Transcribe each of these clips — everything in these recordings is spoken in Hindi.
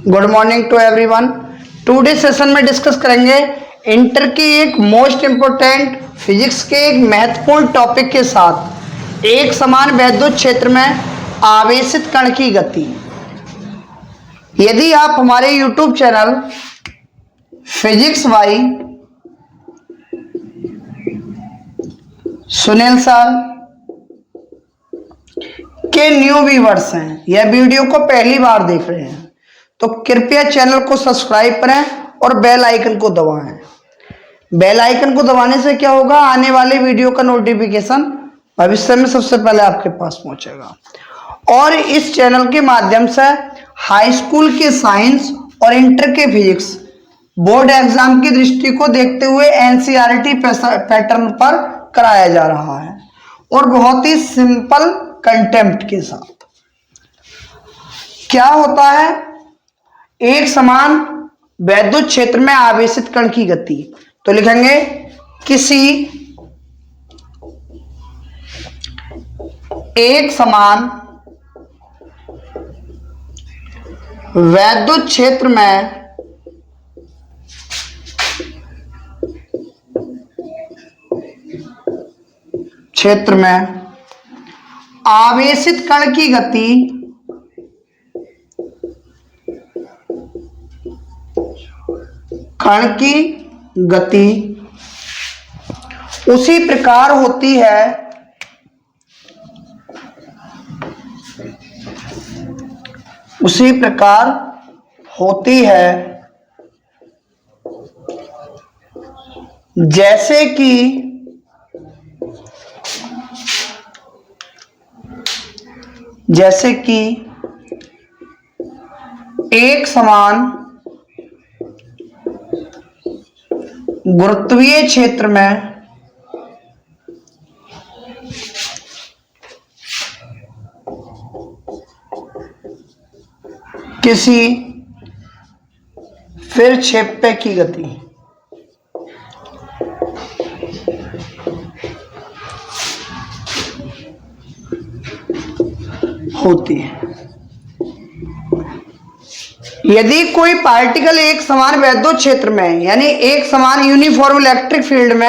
Good morning to everyone. Today session में डिस्कस करेंगे इंटर की एक मोस्ट इम्पोर्टेंट फिजिक्स के एक महत्वपूर्ण टॉपिक के साथ एक समान वैद्युत क्षेत्र में आवेशित कण की गति। यदि आप हमारे YouTube channel physics by Sunil sir के न्यू व्यूअर्स हैं, यह वीडियो को पहली बार देख रहे हैं तो कृपया चैनल को सब्सक्राइब करें और बेल आइकन को दबाएं। बेल आइकन को दबाने से क्या होगा, आने वाले वीडियो का नोटिफिकेशन भविष्य में सबसे पहले आपके पास पहुंचेगा। और इस चैनल के माध्यम से हाई स्कूल के साइंस और इंटर के फिजिक्स बोर्ड एग्जाम की दृष्टि को देखते हुए एनसीईआरटी पैटर्न पर कराया जा रहा है और बहुत ही सिंपल कंटेंट के साथ। क्या होता है एक समान वैद्युत क्षेत्र में आवेशित कण की गति? तो लिखेंगे किसी एक समान वैद्युत क्षेत्र में आवेशित कण की गति उसी प्रकार होती है जैसे कि एक समान गुरुत्वीय क्षेत्र में किसी विक्षेप्य की गति होती है। यदि कोई पार्टिकल एक समान वैद्युत क्षेत्र में यानी एक समान यूनिफॉर्म इलेक्ट्रिक फील्ड में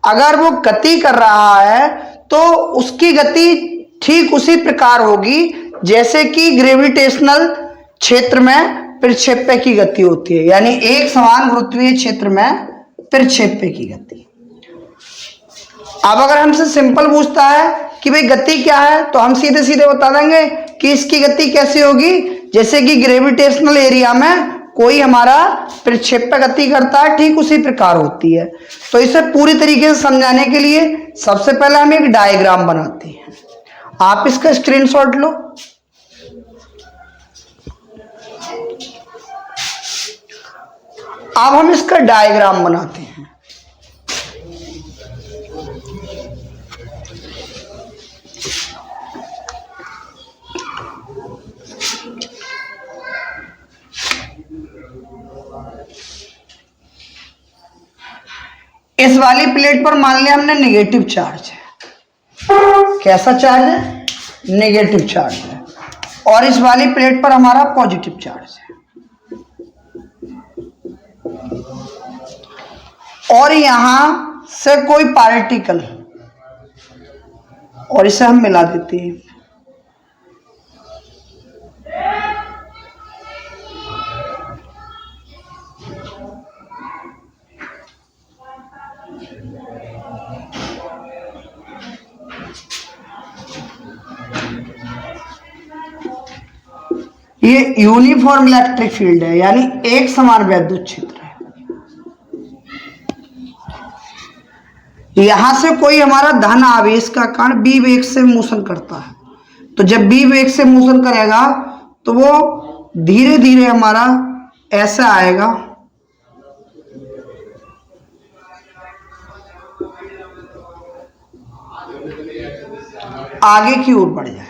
अगर वो गति कर रहा है तो उसकी गति ठीक उसी प्रकार होगी जैसे कि ग्रेविटेशनल क्षेत्र में प्रक्षेप्य की गति होती है, यानी एक समान गुरुत्वीय क्षेत्र में प्रक्षेप्य की गति। अब अगर हमसे सिंपल पूछता है कि भाई गति क्या है तो हम सीधे सीधे बता देंगे कि इसकी गति कैसे होगी, जैसे कि ग्रेविटेशनल एरिया में कोई हमारा प्रक्षेप्य गति करता है ठीक उसी प्रकार होती है। तो इसे पूरी तरीके से समझाने के लिए सबसे पहले हम एक डायग्राम बनाते हैं। आप इसका स्क्रीनशॉट लो। अब हम इसका डायग्राम बनाते हैं। इस वाली प्लेट पर मान लिया हमने नेगेटिव चार्ज है। कैसा चार्ज है? नेगेटिव चार्ज है। और इस वाली प्लेट पर हमारा पॉजिटिव चार्ज है। और यहां से कोई पार्टिकल और इसे हम मिला देते हैं। ये यूनिफॉर्म इलेक्ट्रिक फील्ड है, यानी एक समान वैद्युत क्षेत्र है। यहां से कोई हमारा धन आवेश का कण बी वेग से मोशन करता है, तो जब बी वेग से मोशन करेगा तो वो धीरे धीरे हमारा ऐसा आएगा, आगे की ओर बढ़ जाएगा।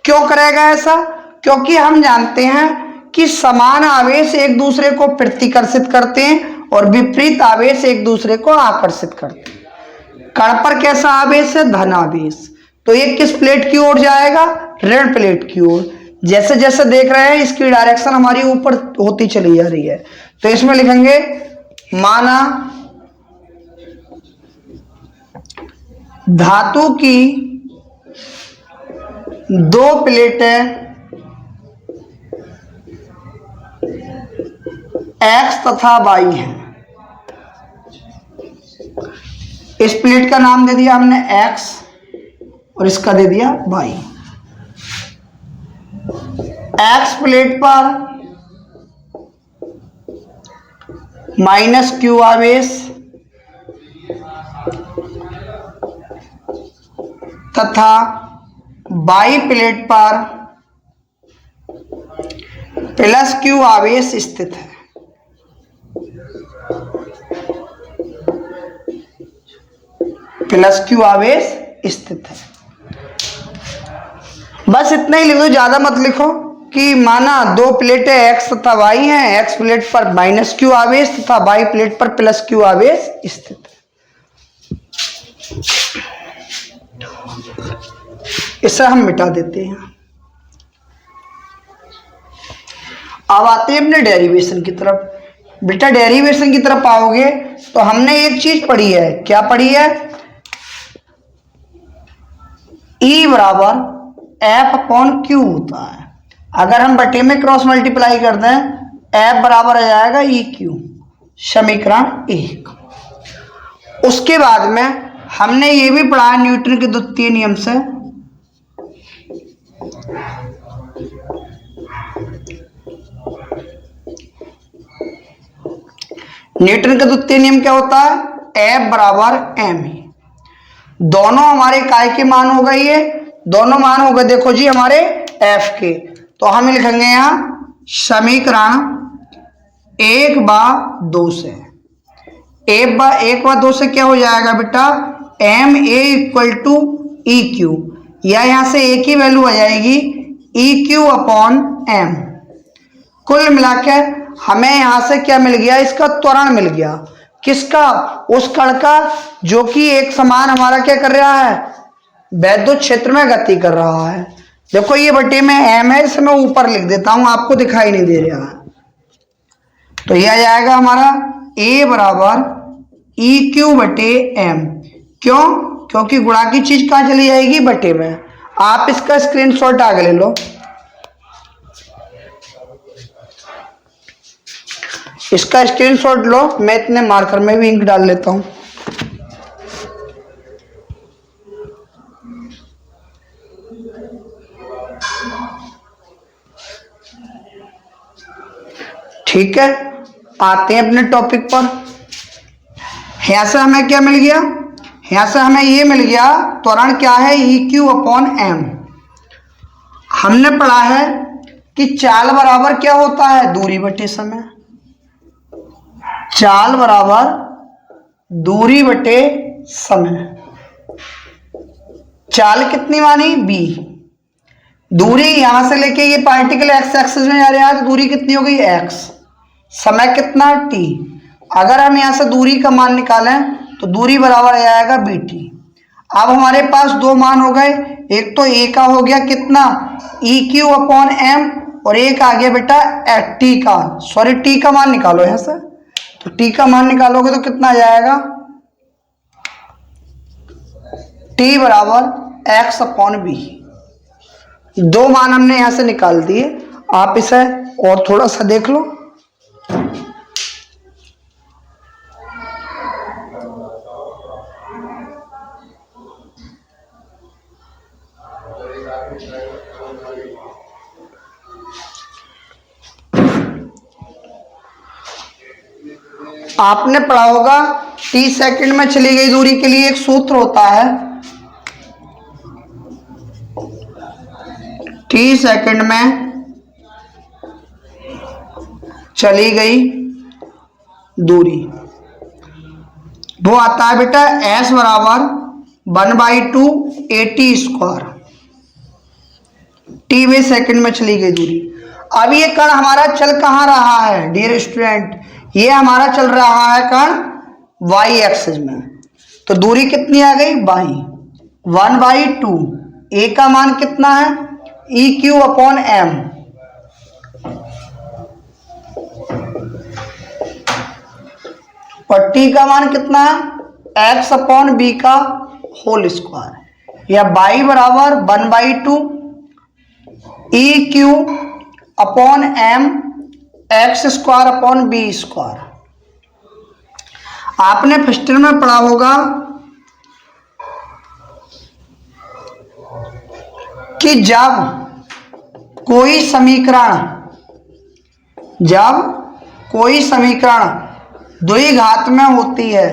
क्यों करेगा ऐसा? क्योंकि हम जानते हैं कि समान आवेश एक दूसरे को प्रतिकर्षित करते हैं और विपरीत आवेश एक दूसरे को आकर्षित करते हैं। कण पर कैसा आवेश है? धन आवेश। तो ये किस प्लेट की ओर जाएगा? ऋण प्लेट की ओर। जैसे जैसे देख रहे हैं इसकी डायरेक्शन हमारी ऊपर होती चली जा रही है। तो इसमें लिखेंगे माना धातु की दो प्लेटें X तथा Y हैं। इस प्लेट का नाम दे दिया हमने X और इसका दे दिया Y। X प्लेट पर -Q आवेश तथा Y प्लेट पर +Q आवेश स्थित है। +Q आवेश स्थित है। बस इतना ही लिख दो, ज्यादा मत लिखो कि माना दो प्लेटें X तथा Y हैं, X प्लेट पर -Q आवेश तथा Y प्लेट पर +Q आवेश स्थित है। इसे हम मिटा देते हैं। अब आते हैं अपने डेरिवेशन की तरफ। बेटा डेरिवेशन की तरफ आओगे तो हमने एक चीज पढ़ी है। क्या पढ़ी है? E बराबर F/Q होता है। अगर हम बटे में क्रॉस मल्टीप्लाई कर दें F बराबर आ जाएगा EQ, समीकरण 1। उसके बाद में हमने ये भी पढ़ा है न्यूटन के द्वितीय नियम से, न्यूटन का द्वितीय नियम क्या होता है? F बराबर m। दोनों हमारे काय के मान हो गए, ये दोनों मान हो गए देखो जी हमारे F के। तो हम लिखेंगे यहां समीकरण 1/2 से 1/2 से क्या हो जाएगा बेटा? ma = EQ, या यहां से एक ही वैल्यू आ जाएगी EQ/m। कुल मिलाकर हमें यहां से क्या मिल गया? इसका त्वरण मिल गया। किसका? उस कण का जो कि एक समान हमारा क्या कर रहा है? वैद्युत क्षेत्र में गति कर रहा है। देखो ये बटे में m है, इसे मैं ऊपर लिख देता हूं, आपको दिखाई नहीं दे रहा है। तो यह आ जाएगा हमारा A बराबर EQ/m। क्यों? क्योंकि गुणा की चीज कहां चली जाएगी? बटे में। आप इसका स्क्रीनशॉट आगे ले लो, इसका स्क्रीनशॉट लो। मैं इतने मार्कर में भी इंक डाल लेता हूं। ठीक है, आते हैं अपने टॉपिक पर। यहां से हमें क्या मिल गया? यहां से हमें ये मिल गया त्वरण क्या है? EQ/m। हमने पढ़ा है कि चाल बराबर क्या होता है? दूरी बटे समय। चाल बराबर दूरी बटे समय। चाल कितनी मानी? b। दूरी यहां से लेके ये पार्टिकल x एक्सिस में जा रहा है तो दूरी कितनी हो गई? x। समय कितना? t। अगर हम यहां से दूरी का मान निकालें तो दूरी बराबर आ जाएगा bt। अब हमारे पास दो मान हो गए, एक तो a का हो गया कितना? EQ/m, और एक आ गया बेटा t का, सॉरी t का मान निकालो यहां से। तो t का मान निकालोगे तो कितना आ जाएगा? t बराबर x/b। दो मान हमने यहां से निकाल दिए। आप इसे और थोड़ा सा देख लो। आपने पढ़ा होगा t सेकंड में चली गई दूरी के लिए एक सूत्र होता है, t सेकंड में चली गई दूरी, वो आता है बेटा s बराबर 1/2 AT²। t वे सेकंड में चली गई दूरी। अब ये कण हमारा चल कहाँ रहा है डियर स्टूडेंट? ये हमारा चल रहा है कण y एक्सिस में। तो दूरी कितनी आ गई? y। 1/2। a का मान कितना है? E Q upon M. और टी का मान कितना है, एक्स अपॉन बी का होल स्क्वायर, या बाई बराबर 1/2 E Q upon M x square upon b square. आपने फर्स्ट ईयर में पढ़ा होगा कि जब कोई समीकरण द्विघात में होती है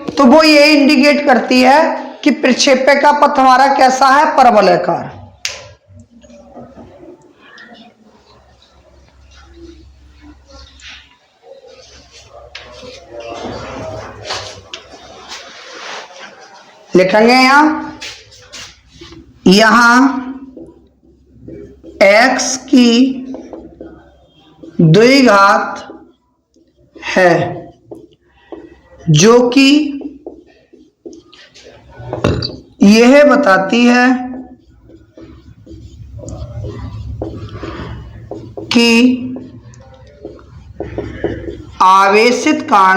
तो वो ये इंडिकेट करती है कि प्रक्षेपक का पथ हमारा कैसा है, परवलयाकार। लिखेंगे यहां x की द्विघात है जो कि यह बताती है कि आवेशित कण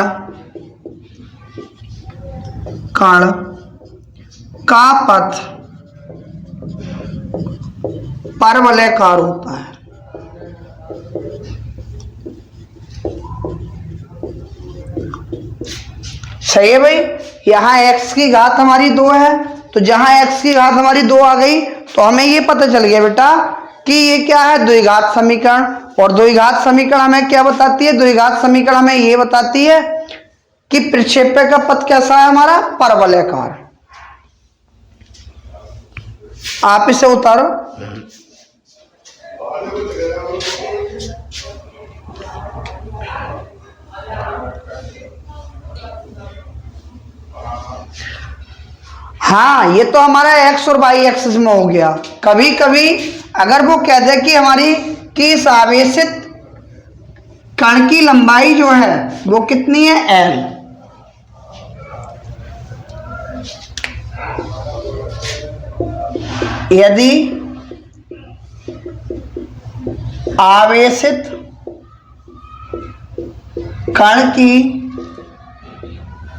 का पथ परवलयाकार होता है। सही है भाई। यहां x की घात हमारी 2 है, तो जहां x की घात हमारी 2 आ गई तो हमें ये पता चल गया बेटा कि ये क्या है, द्विघात समीकरण। और द्विघात समीकरण हमें क्या बताती है, द्विघात समीकरण हमें ये बताती है कि प्रक्षेपक का पथ कैसा है हमारा, परवलयाकार। आप इसे उतारो। हाँ, ये तो हमारा x और y एक्सिस में हो गया। कभी कभी अगर वो कह दे कि हमारी कि इस आवेशित कण की लंबाई जो है वो कितनी है, l, यदि आवेशित कण की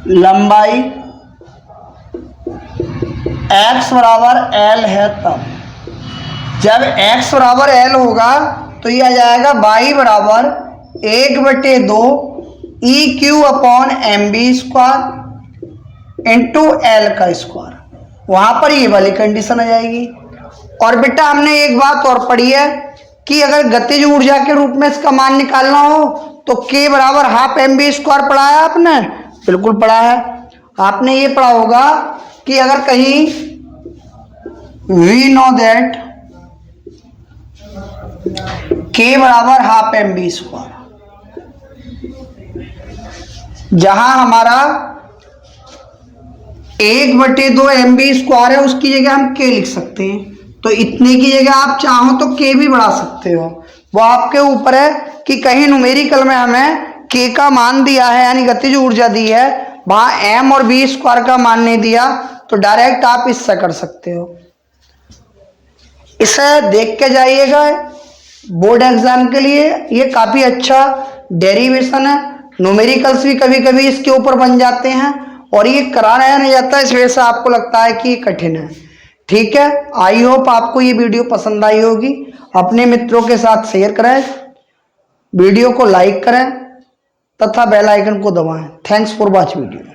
लंबाई x बराबर l है, तब जब x बराबर l होगा तो यह आ जाएगा y बराबर 1/2 E Q upon m b square into l का स्क्वायर। वहां पर ये वाली कंडीशन आ जाएगी। और बेटा हमने एक बात और पढ़ी है कि अगर गतिज ऊर्जा के रूप में इसका मान निकालना हो तो k बराबर हाफ एम बी स्क्वायर पढ़ा है आपने, बिल्कुल पढ़ा है। आपने ये पढ़ा होगा कि अगर कहीं वी नो दैट k बराबर हाफ एम बी स्क्वायर, जहां हमारा 1/2 एम बी स्क्वायर है उसकी जगह हम k लिख सकते हैं। तो इतने की जगह आप चाहो तो k भी बढ़ा सकते हो, वो आपके ऊपर है कि कहीं न्यूमेरिकल में हमें k का मान दिया है यानी गतिज ऊर्जा दी है, वहां m और b स्क्वायर का मान नहीं दिया तो डायरेक्ट आप इससे कर सकते हो। इसे देख के जाइएगा बोर्ड एग्जाम के लिए, ये काफी अच्छा डेरिवेशन है। न्यूमेरिकल्स भी कभी कभी इसके ऊपर बन जाते हैं और ये कराया नहीं जाता, इस वजह से आपको लगता है कि ये कठिन है। ठीक है, आई होप आपको ये वीडियो पसंद आई होगी। अपने मित्रों के साथ शेयर करें, वीडियो को लाइक करें तथा बेल आइकन को दबाएं। Thanks for watch video.